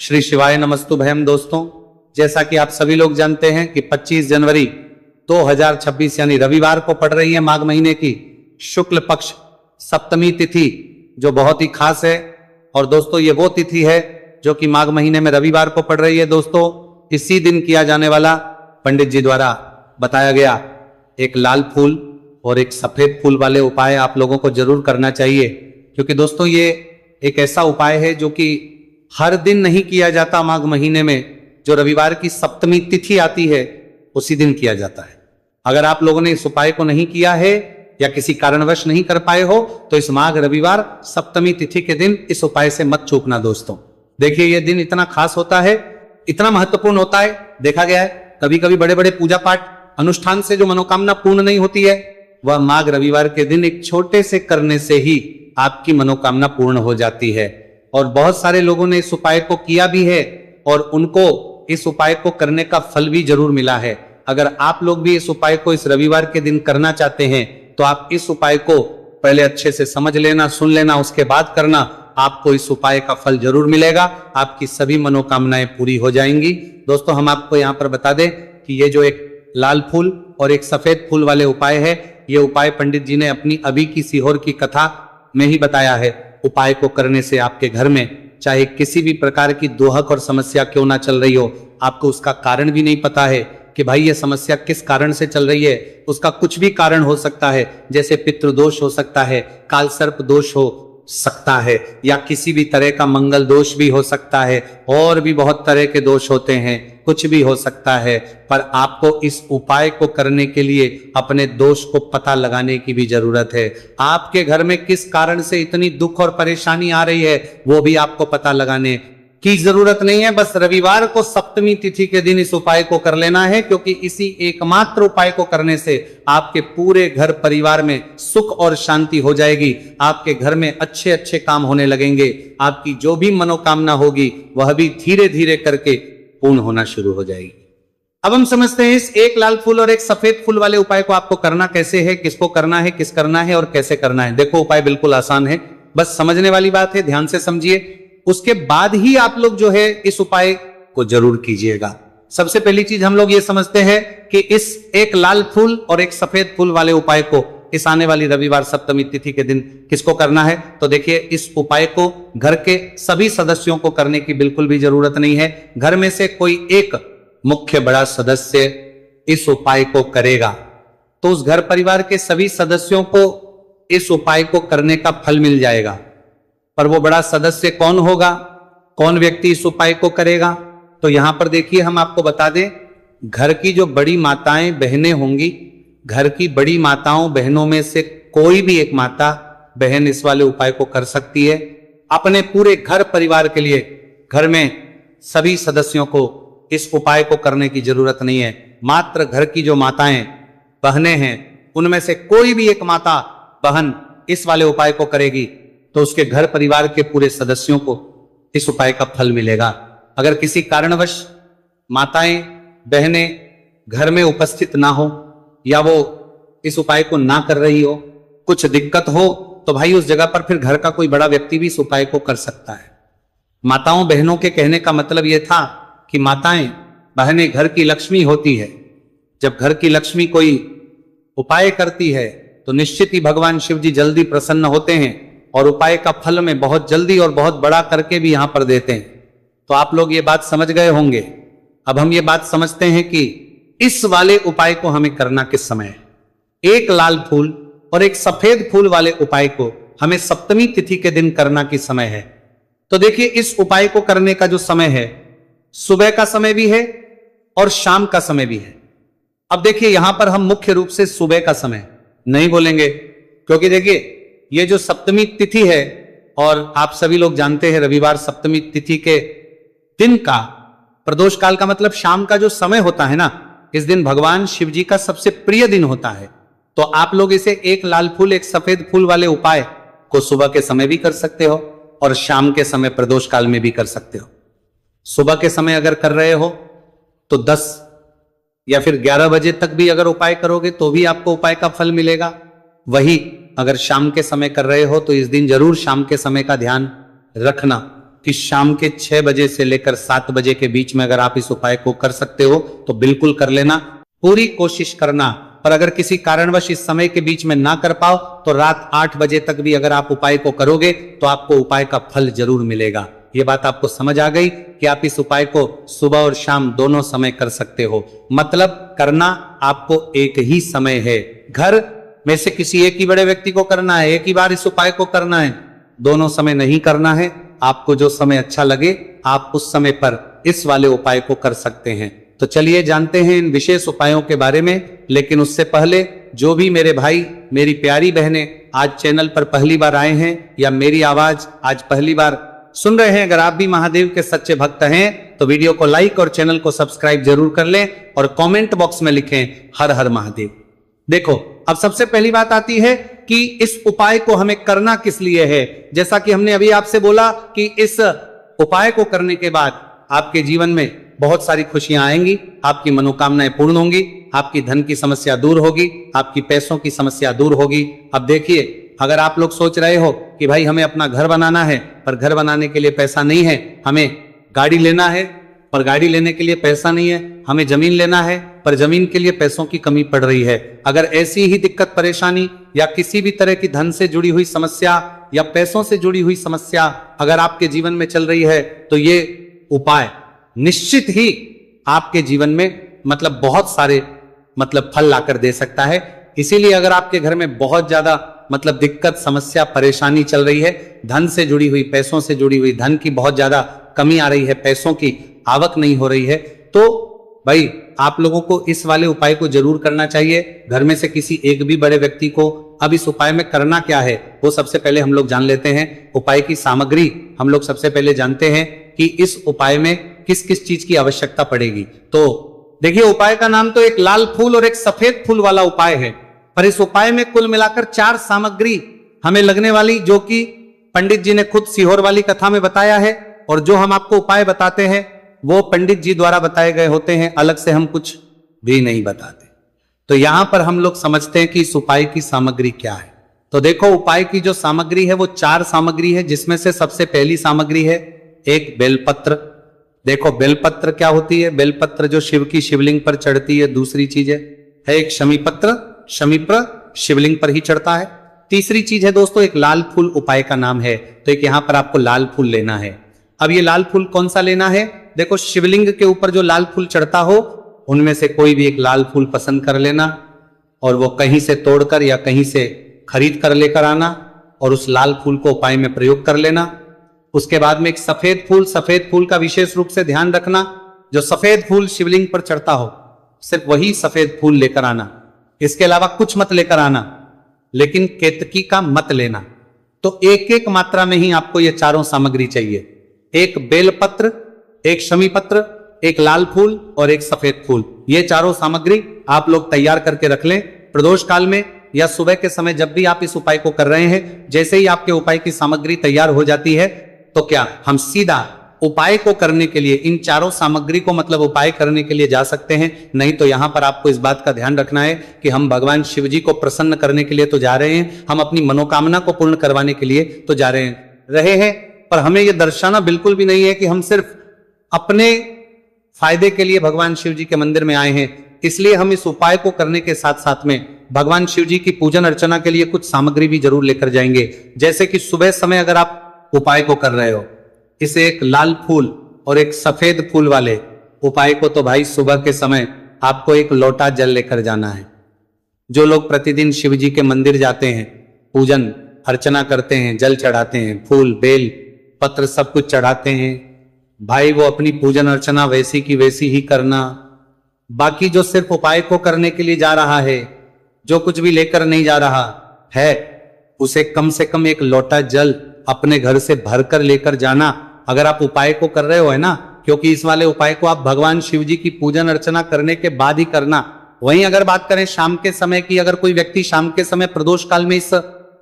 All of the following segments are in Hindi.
श्री शिवाय नमस्तुभयम। दोस्तों, जैसा कि आप सभी लोग जानते हैं कि 25 जनवरी 2026 यानी रविवार को पड़ रही है माघ महीने की शुक्ल पक्ष सप्तमी तिथि, जो बहुत ही खास है। और दोस्तों, ये वो तिथि है जो कि माघ महीने में रविवार को पड़ रही है। दोस्तों, इसी दिन किया जाने वाला पंडित जी द्वारा बताया गया एक लाल फूल और एक सफेद फूल वाले उपाय आप लोगों को जरूर करना चाहिए, क्योंकि दोस्तों ये एक ऐसा उपाय है जो कि हर दिन नहीं किया जाता। माघ महीने में जो रविवार की सप्तमी तिथि आती है उसी दिन किया जाता है। अगर आप लोगों ने इस उपाय को नहीं किया है या किसी कारणवश नहीं कर पाए हो तो इस माघ रविवार सप्तमी तिथि के दिन इस उपाय से मत चूकना। दोस्तों देखिए, यह दिन इतना खास होता है, इतना महत्वपूर्ण होता है। देखा गया है कभी कभी बड़े बड़े पूजा पाठ अनुष्ठान से जो मनोकामना पूर्ण नहीं होती है, वह माघ रविवार के दिन एक छोटे से करने से ही आपकी मनोकामना पूर्ण हो जाती है। और बहुत सारे लोगों ने इस उपाय को किया भी है और उनको इस उपाय को करने का फल भी जरूर मिला है। अगर आप लोग भी इस उपाय को इस रविवार के दिन करना चाहते हैं तो आप इस उपाय को पहले अच्छे से समझ लेना, सुन लेना, उसके बाद करना। आपको इस उपाय का फल जरूर मिलेगा, आपकी सभी मनोकामनाएं पूरी हो जाएंगी। दोस्तों, हम आपको यहाँ पर बता दें कि ये जो एक लाल फूल और एक सफेद फूल वाले उपाय है, ये उपाय पंडित जी ने अपनी अभी की सीहोर की कथा में ही बताया है। उपाय को करने से आपके घर में चाहे किसी भी प्रकार की दोहक और समस्या क्यों ना चल रही हो, आपको उसका कारण भी नहीं पता है कि भाई ये समस्या किस कारण से चल रही है, उसका कुछ भी कारण हो सकता है। जैसे पितृदोष हो सकता है, काल सर्प दोष हो सकता है, या किसी भी तरह का मंगल दोष भी हो सकता है, और भी बहुत तरह के दोष होते हैं, कुछ भी हो सकता है। पर आपको इस उपाय को करने के लिए अपने दोष को पता लगाने की भी जरूरत है। आपके घर में किस कारण से इतनी दुख और परेशानी आ रही है वो भी आपको पता लगाने की जरूरत नहीं है। बस रविवार को सप्तमी तिथि के दिन इस उपाय को कर लेना है, क्योंकि इसी एकमात्र उपाय को करने से आपके पूरे घर परिवार में सुख और शांति हो जाएगी। आपके घर में अच्छे अच्छे काम होने लगेंगे। आपकी जो भी मनोकामना होगी वह भी धीरे धीरे करके पूर्ण होना शुरू हो जाएगी। अब हम समझते हैं इस एक लाल फूल और एक सफेद फूल वाले उपाय को आपको करना कैसे है, किसको करना है, किस करना है और कैसे करना है। देखो, उपाय बिल्कुल आसान है, बस समझने वाली बात है, ध्यान से समझिए। उसके बाद ही आप लोग जो है इस उपाय को जरूर कीजिएगा। सबसे पहली चीज हम लोग ये समझते हैं कि इस एक लाल फूल और एक सफेद फूल वाले उपाय को इस आने वाली रविवार सप्तमी तिथि के दिन किसको करना है। तो देखिए, इस उपाय को घर के सभी सदस्यों को करने की बिल्कुल भी जरूरत नहीं है। घर में से कोई एक मुख्य बड़ा सदस्य इस उपाय को करेगा तो उस घर परिवार के सभी सदस्यों को इस उपाय को करने का फल मिल जाएगा। पर वो बड़ा सदस्य कौन होगा, कौन व्यक्ति इस उपाय को करेगा, तो यहां पर देखिए हम आपको बता दें, घर की जो बड़ी माताएं बहनें होंगी, घर की बड़ी माताओं बहनों में से कोई भी एक माता बहन इस वाले उपाय को कर सकती है। अपने पूरे घर परिवार के लिए घर में सभी सदस्यों को इस उपाय को करने की जरूरत नहीं है। मात्र घर की जो माताएं बहनें हैं उनमें से कोई भी एक माता बहन इस वाले उपाय को करेगी तो उसके घर परिवार के पूरे सदस्यों को इस उपाय का फल मिलेगा। अगर किसी कारणवश माताएं बहनें घर में उपस्थित ना हो या वो इस उपाय को ना कर रही हो, कुछ दिक्कत हो, तो भाई उस जगह पर फिर घर का कोई बड़ा व्यक्ति भी इस उपाय को कर सकता है। माताओं बहनों के कहने का मतलब यह था कि माताएं बहनें घर की लक्ष्मी होती है। जब घर की लक्ष्मी कोई उपाय करती है तो निश्चित ही भगवान शिव जी जल्दी प्रसन्न होते हैं और उपाय का फल में बहुत जल्दी और बहुत बड़ा करके भी यहां पर देते हैं। तो आप लोग ये बात समझ गए होंगे। अब हम ये बात समझते हैं कि इस वाले उपाय को हमें करना किस समय है। एक लाल फूल और एक सफेद फूल वाले उपाय को हमें सप्तमी तिथि के दिन करना किस समय है। तो देखिए, इस उपाय को करने का जो समय है, सुबह का समय भी है और शाम का समय भी है। अब देखिए, यहां पर हम मुख्य रूप से सुबह का समय नहीं बोलेंगे, क्योंकि देखिए ये जो सप्तमी तिथि है, और आप सभी लोग जानते हैं रविवार सप्तमी तिथि के दिन का प्रदोष काल का मतलब शाम का जो समय होता है ना, इस दिन भगवान शिव जी का सबसे प्रिय दिन होता है। तो आप लोग इसे एक लाल फूल एक सफेद फूल वाले उपाय को सुबह के समय भी कर सकते हो और शाम के समय प्रदोष काल में भी कर सकते हो। सुबह के समय अगर कर रहे हो तो 10 या फिर 11 बजे तक भी अगर उपाय करोगे तो भी आपको उपाय का फल मिलेगा। वही अगर शाम के समय कर रहे हो तो इस दिन जरूर शाम के समय का ध्यान रखना। कि शाम के 6 बजे से लेकर 7 बजे के बीच में अगर आप इस उपाय को कर सकते हो तो बिल्कुल कर लेना, पूरी कोशिश करना। पर अगर किसी कारणवश इस समय के बीच में ना कर पाओ तो रात 8 बजे तक भी अगर आप उपाय को करोगे तो आपको उपाय का फल जरूर मिलेगा। ये बात आपको समझ आ गई कि आप इस उपाय को सुबह और शाम दोनों समय कर सकते हो। मतलब करना आपको एक ही समय है, घर में से किसी एक ही बड़े व्यक्ति को करना है, एक ही बार इस उपाय को करना है, दोनों समय नहीं करना है। आपको जो समय अच्छा लगे आप उस समय पर इस वाले उपाय को कर सकते हैं। तो चलिए जानते हैं इन विशेष उपायों के बारे में। लेकिन उससे पहले जो भी मेरे भाई मेरी प्यारी बहनें आज चैनल पर पहली बार आए हैं या मेरी आवाज आज पहली बार सुन रहे हैं, अगर आप भी महादेव के सच्चे भक्त हैं तो वीडियो को लाइक और चैनल को सब्सक्राइब जरूर कर लें और कमेंट बॉक्स में लिखें हर हर महादेव। देखो, अब सबसे पहली बात आती है कि इस उपाय को हमें करना किस लिए है। जैसा कि हमने अभी आपसे बोला कि इस उपाय को करने के बाद आपके जीवन में बहुत सारी खुशियां आएंगी, आपकी मनोकामनाएं पूर्ण होंगी, आपकी धन की समस्या दूर होगी, आपकी पैसों की समस्या दूर होगी। अब देखिए, अगर आप लोग सोच रहे हो कि भाई हमें अपना घर बनाना है पर घर बनाने के लिए पैसा नहीं है, हमें गाड़ी लेना है पर गाड़ी लेने के लिए पैसा नहीं है, हमें जमीन लेना है पर जमीन के लिए पैसों की कमी पड़ रही है, अगर ऐसी ही दिक्कत परेशानी या किसी भी तरह की धन से जुड़ी हुई समस्या या पैसों से जुड़ी हुई समस्या अगर आपके जीवन में चल रही है तो ये उपाय निश्चित ही आपके जीवन में मतलब बहुत सारे मतलब फल लाकर दे सकता है। इसीलिए अगर आपके घर में बहुत ज्यादा मतलब दिक्कत समस्या परेशानी चल रही है, धन से जुड़ी हुई पैसों से जुड़ी हुई धन की बहुत ज्यादा कमी आ रही है, पैसों की आवक नहीं हो रही है, तो भाई आप लोगों को इस वाले उपाय को जरूर करना चाहिए। घर में से किसी एक भी बड़े व्यक्ति को अब इस उपाय में करना क्या है वो सबसे पहले हम लोग जान लेते हैं। उपाय की सामग्री हम लोग सबसे पहले जानते हैं कि इस उपाय में किस किस चीज की आवश्यकता पड़ेगी। तो देखिए, उपाय का नाम तो एक लाल फूल और एक सफेद फूल वाला उपाय है, पर इस उपाय में कुल मिलाकर 4 सामग्री हमें लगने वाली, जो कि पंडित जी ने खुद सीहोर वाली कथा में बताया है, और जो हम आपको उपाय बताते हैं वो पंडित जी द्वारा बताए गए होते हैं, अलग से हम कुछ भी नहीं बताते। तो यहां पर हम लोग समझते हैं कि इस उपाय की सामग्री क्या है। तो देखो, उपाय की जो सामग्री है वो 4 सामग्री है, जिसमें से सबसे पहली सामग्री है एक बेलपत्र। देखो, बेलपत्र क्या होती है? बेलपत्र जो शिव की शिवलिंग पर चढ़ती है। दूसरी चीज है एक शमीपत्र, शमीपत्र शिवलिंग पर ही चढ़ता है। तीसरी चीज है दोस्तों एक लाल फूल, उपाय का नाम है। तो एक यहां पर आपको लाल फूल लेना है। अब ये लाल फूल कौन सा लेना है? देखो, शिवलिंग के ऊपर जो लाल फूल चढ़ता हो उनमें से कोई भी एक लाल फूल पसंद कर लेना और वो कहीं से तोड़कर या कहीं से खरीद कर लेकर आना और उस लाल फूल को उपाय में प्रयोग कर लेना। उसके बाद में एक सफेद फूल का विशेष रूप से ध्यान रखना, जो सफेद फूल शिवलिंग पर चढ़ता हो सिर्फ वही सफेद फूल लेकर आना, इसके अलावा कुछ मत लेकर आना, लेकिन केतकी का मत लेना। तो एक एक मात्रा में ही आपको ये चारों सामग्री चाहिए, एक बेलपत्र, एक शमीपत्र, एक लाल फूल और एक सफेद फूल। ये चारों सामग्री आप लोग तैयार करके रख लें। प्रदोष काल में या सुबह के समय जब भी आप इस उपाय को कर रहे हैं, जैसे ही आपके उपाय की सामग्री तैयार हो जाती है तो क्या हम सीधा उपाय को करने के लिए इन चारों सामग्री को मतलब उपाय करने के लिए जा सकते हैं। नहीं तो यहां पर आपको इस बात का ध्यान रखना है कि हम भगवान शिव जी को प्रसन्न करने के लिए तो जा रहे हैं, हम अपनी मनोकामना को पूर्ण करवाने के लिए तो जा रहे हैं, पर हमें यह दर्शाना बिल्कुल भी नहीं है कि हम सिर्फ अपने फायदे के लिए भगवान शिव जी के मंदिर में आए हैं। इसलिए हम इस उपाय को करने के साथ साथ में भगवान शिव जी की पूजन अर्चना के लिए कुछ सामग्री भी जरूर लेकर जाएंगे। जैसे कि सुबह समय अगर आप उपाय को कर रहे हो, इसे एक लाल फूल और एक सफेद फूल वाले उपाय को तो भाई सुबह के समय आपको एक लोटा जल लेकर जाना है। जो लोग प्रतिदिन शिव जी के मंदिर जाते हैं, पूजन अर्चना करते हैं, जल चढ़ाते हैं, फूल बेल पत्र सब कुछ चढ़ाते हैं, भाई वो अपनी पूजन अर्चना वैसी की वैसी ही करना। बाकी जो सिर्फ उपाय को करने के लिए जा रहा है, जो कुछ भी लेकर नहीं जा रहा है, उसे कम से कम एक लोटा जल अपने घर से भरकर लेकर जाना। अगर आप उपाय को कर रहे हो, है ना, क्योंकि इस वाले उपाय को आप भगवान शिव जी की पूजन अर्चना करने के बाद ही करना। वहीं अगर बात करें शाम के समय की, अगर कोई व्यक्ति शाम के समय प्रदोष काल में इस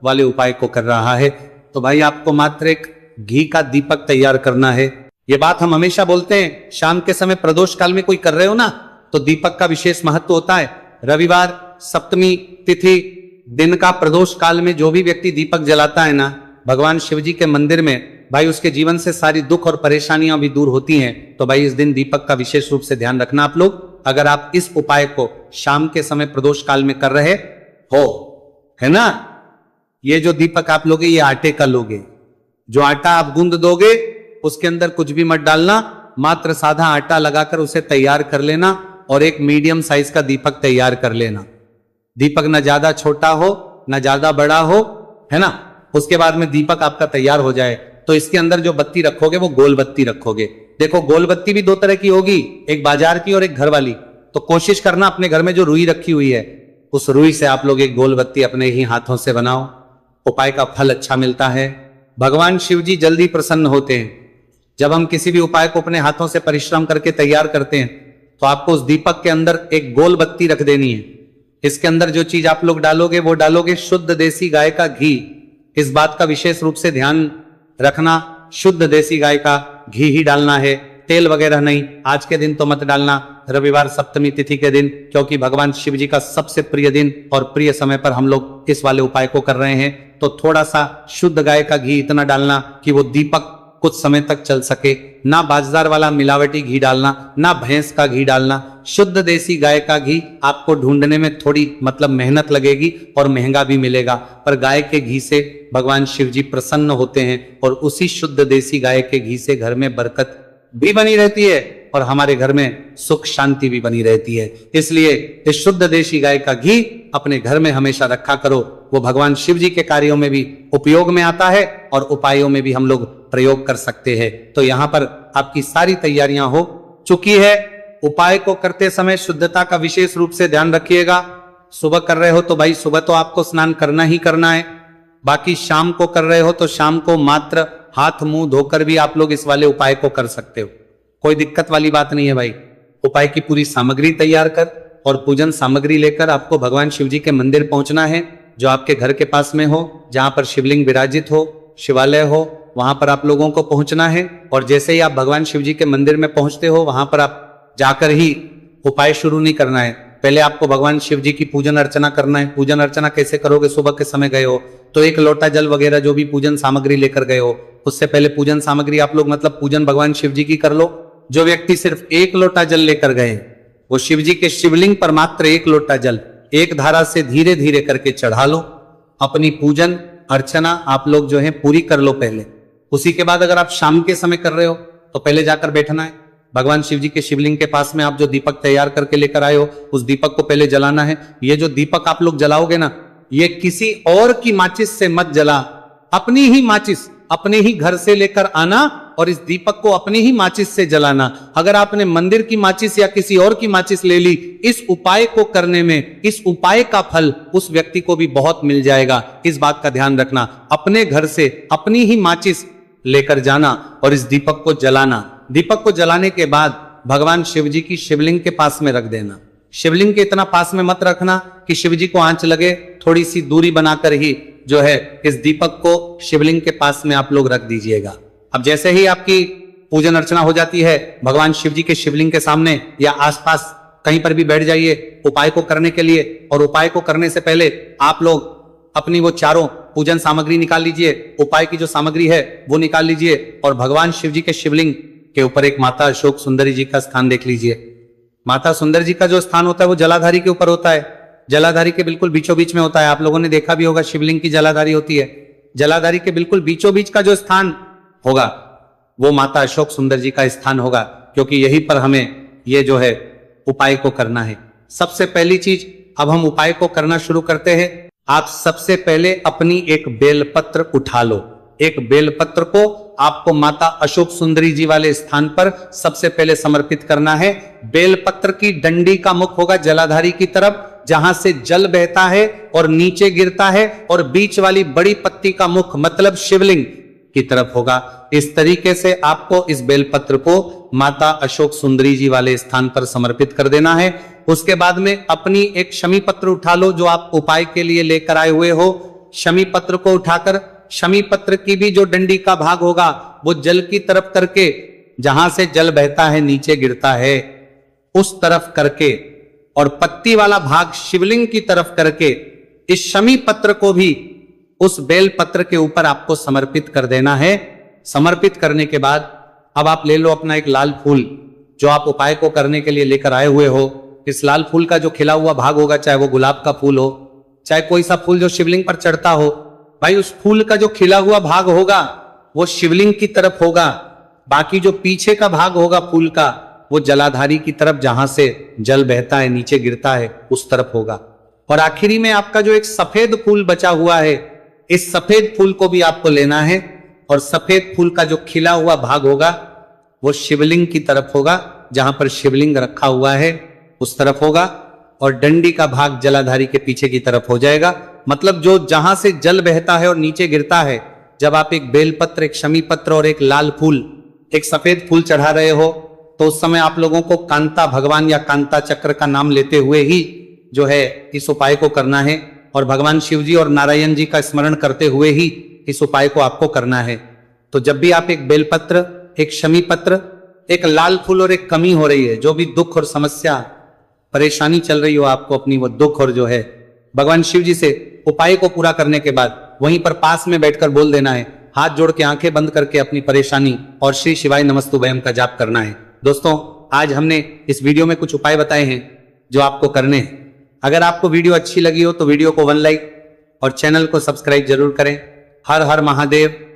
वाले उपाय को कर रहा है तो भाई आपको मात्र एक घी का दीपक तैयार करना है। ये बात हम हमेशा बोलते हैं, शाम के समय प्रदोष काल में कोई कर रहे हो ना तो दीपक का विशेष महत्व होता है। रविवार सप्तमी तिथि दिन का प्रदोष काल में जो भी व्यक्ति दीपक जलाता है ना भगवान शिव जी के मंदिर में, भाई उसके जीवन से सारी दुख और परेशानियां भी दूर होती हैं। तो भाई इस दिन दीपक का विशेष रूप से ध्यान रखना आप लोग। अगर आप इस उपाय को शाम के समय प्रदोष काल में कर रहे हो, है ना, ये जो दीपक आप लोगे ये आटे का लोगे। जो आटा आप गूंद दोगे उसके अंदर कुछ भी मत डालना, मात्र साधा आटा लगाकर उसे तैयार कर लेना और एक मीडियम साइज का दीपक तैयार कर लेना। दीपक न ज्यादा छोटा हो न ज्यादा बड़ा हो, है ना। उसके बाद में दीपक आपका तैयार हो जाए तो इसके अंदर जो बत्ती रखोगे वो गोल बत्ती रखोगे। देखो गोल बत्ती भी दो तरह की होगी, एक बाजार की और एक घर वाली। तो कोशिश करना अपने घर में जो रुई रखी हुई है उस रुई से आप लोग एक गोल बत्ती अपने ही हाथों से बनाओ। उपाय का फल अच्छा मिलता है। भगवान शिव जी जल्दी प्रसन्न होते हैं। जब हम किसी भी उपाय को अपने हाथों से परिश्रम करके तैयार करते हैं तो आपको उस दीपक के अंदर एक गोल बत्ती रख देनी है। इसके अंदर जो चीज आप लोग डालोगे वो डालोगे शुद्ध देसी गाय का घी। इस बात का विशेष रूप से ध्यान रखना, शुद्ध देसी गाय का घी ही डालना है, तेल वगैरह नहीं। आज के दिन तो मत डालना, रविवार सप्तमी तिथि के दिन, क्योंकि भगवान शिव जी का सबसे प्रिय दिन और प्रिय समय पर हम लोग इस वाले उपाय को कर रहे हैं। तो थोड़ा सा शुद्ध गाय का घी इतना डालना कि वो दीपक कुछ समय तक चल सके। ना बाजार वाला मिलावटी घी डालना, ना भैंस का घी डालना, शुद्ध देसी गाय का घी। आपको ढूंढने में थोड़ी मतलब मेहनत लगेगी और महंगा भी मिलेगा, पर गाय के घी से भगवान शिव जी प्रसन्न होते हैं और उसी शुद्ध देसी गाय के घी से घर में बरकत भी बनी रहती है और हमारे घर में सुख शांति भी बनी रहती है। इसलिए इस शुद्ध देसी गाय का घी अपने घर में हमेशा रखा करो। वो भगवान शिव जी के कार्यों में भी उपयोग में आता है और उपायों में भी हम लोग प्रयोग कर सकते हैं। तो यहाँ पर आपकी सारी तैयारियां हो चुकी है। उपाय को करते समय शुद्धता का विशेष रूप से ध्यान रखिएगा। सुबह कर रहे हो तो भाई सुबह तो आपको स्नान करना ही करना है। बाकी शाम को कर रहे हो तो शाम को मात्र हाथ मुंह धोकर भी आप लोग इस वाले उपाय को कर सकते हो। कोई दिक्कत वाली बात नहीं है भाई। उपाय की पूरी सामग्री तैयार कर और पूजन सामग्री लेकर आपको भगवान शिव जी के मंदिर पहुंचना है, जो आपके घर के पास में हो, जहां पर शिवलिंग विराजित हो, शिवालय हो, वहां पर आप लोगों को पहुंचना है। और जैसे ही आप भगवान शिव जी के मंदिर में पहुंचते हो वहां पर आप जाकर ही उपाय शुरू नहीं करना है। पहले आपको भगवान शिव जी की पूजन अर्चना करना है। पूजन अर्चना कैसे करोगे? सुबह के समय गए हो तो एक लोटा जल वगैरह जो भी पूजन सामग्री लेकर गए हो, उससे पहले पूजन सामग्री आप लोग मतलब पूजन भगवान शिव जी की कर लो। जो व्यक्ति सिर्फ एक लोटा जल लेकर गए वो शिव जी के शिवलिंग पर मात्र एक लोटा जल एक धारा से धीरे धीरे करके चढ़ा लो। अपनी पूजन अर्चना आप लोग जो है पूरी कर लो पहले। उसी के बाद अगर आप शाम के समय कर रहे हो तो पहले जाकर बैठना है भगवान शिव जी के शिवलिंग के पास में। आप जो दीपक तैयार करके लेकर आए हो उस दीपक को पहले जलाना है। ये जो दीपक आप लोग जलाओगे ना, ये किसी और की माचिस से मत जला, अपनी ही माचिस अपने ही घर से लेकर आना और इस दीपक को अपनी ही माचिस से जलाना। अगर आपने मंदिर की माचिस या किसी और की माचिस ले ली, इस उपाय को करने में इस उपाय का फल उस व्यक्ति को भी बहुत मिल जाएगा। इस बात का ध्यान रखना। अपने घर से अपनी ही माचिस लेकर जाना और इस दीपक को जलाना। दीपक को जलाने के बाद भगवान शिव जी की शिवलिंग के पास में रख देना। शिवलिंग के इतना पास में मत रखना कि शिव जी को आंच लगे, थोड़ी सी दूरी बनाकर ही जो है इस दीपक को शिवलिंग के पास में आप लोग रख दीजिएगा। अब जैसे ही आपकी पूजन अर्चना हो जाती है, भगवान शिव जी के शिवलिंग के सामने या आसपास कहीं पर भी बैठ जाइए उपाय को करने के लिए। और उपाय को करने से पहले आप लोग अपनी वो चारों पूजन सामग्री निकाल लीजिए। उपाय की जो सामग्री है वो निकाल लीजिए और भगवान शिव जी के शिवलिंग के ऊपर एक माता अशोक सुंदरी जी का स्थान देख लीजिए। माता सुंदर जी का जो स्थान होता है वो जलाधारी के ऊपर होता है। जलाधारी के बिल्कुल बीचों बीच में होता है। आप लोगों ने देखा भी होगा शिवलिंग की जलाधारी होती है। जलाधारी के बिल्कुल बीचों बीच का जो स्थान होगा वो माता अशोक सुंदर जी का स्थान होगा, क्योंकि यहीं पर हमें ये जो है उपाय को करना है। सबसे पहली चीज, अब हम उपाय को करना शुरू करते हैं। आप सबसे पहले अपनी एक बेलपत्र उठा लो। एक बेलपत्र को आपको माता अशोक सुंदरी जी वाले स्थान पर सबसे पहले समर्पित करना है। बेलपत्र की डंडी का मुख होगा जलाधारी की तरफ, जहां से जल बहता है और नीचे गिरता है, और बीच वाली बड़ी पत्ती का मुख मतलब शिवलिंग की तरफ होगा। इस तरीके से आपको इस बेलपत्र को माता अशोक सुंदरी जी वाले स्थान पर समर्पित कर देना है। उसके बाद में अपनी एक शमी पत्र उठा लो जो आप उपाय के लिए लेकर आए हुए हो। शमी पत्र को उठाकर शमी पत्र की भी जो डंडी का भाग होगा वो जल की तरफ करके, जहां से जल बहता है नीचे गिरता है उस तरफ करके, और पत्ती वाला भाग शिवलिंग की तरफ करके इस शमी पत्र को भी उस बेल पत्र के ऊपर आपको समर्पित कर देना है। समर्पित करने के बाद अब आप ले लो अपना एक लाल फूल जो आप उपाय को करने के लिए लेकर आए हुए हो। इस लाल फूल का जो खिला हुआ भाग होगा, चाहे वो गुलाब का फूल हो, चाहे कोई सा फूल जो शिवलिंग पर चढ़ता हो, भाई उस फूल का जो खिला हुआ भाग होगा वो शिवलिंग की तरफ होगा। बाकी जो पीछे का भाग होगा फूल का वो जलाधारी की तरफ, जहां से जल बहता है नीचे गिरता है उस तरफ होगा। और आखिरी में आपका जो एक सफेद फूल बचा हुआ है, इस सफेद फूल को भी आपको लेना है और सफेद फूल का जो खिला हुआ भाग होगा वो शिवलिंग की तरफ होगा, जहां पर शिवलिंग रखा हुआ है उस तरफ होगा। और डंडी का भाग जलाधारी के पीछे की तरफ हो जाएगा। मतलब जो जहां से जल बहता है और नीचे गिरता है, जब आप एक बेलपत्र, एक शमी पत्र और एक लाल फूल, एक सफेद फूल चढ़ा रहे हो, तो उस समय आप लोगों को कांता भगवान या कांता चक्र का नाम लेते हुए ही जो है इस उपाय को करना है। और भगवान शिव जी और नारायण जी का स्मरण करते हुए ही इस उपाय को आपको करना है। तो जब भी आप एक बेलपत्र, एक शमी पत्र, एक लाल फूल और एक कमी हो रही है, जो भी दुख और समस्या परेशानी चल रही हो आपको अपनी, वो दुख और जो है भगवान शिव जी से उपाय को पूरा करने के बाद वहीं पर पास में बैठकर बोल देना है, हाथ जोड़ के आंखें बंद करके अपनी परेशानी और श्री शिवाय नमस्तुभयम का जाप करना है। दोस्तों, आज हमने इस वीडियो में कुछ उपाय बताए हैं जो आपको करने हैं। अगर आपको वीडियो अच्छी लगी हो तो वीडियो को 1 लाइक और चैनल को सब्सक्राइब जरूर करें। हर हर महादेव।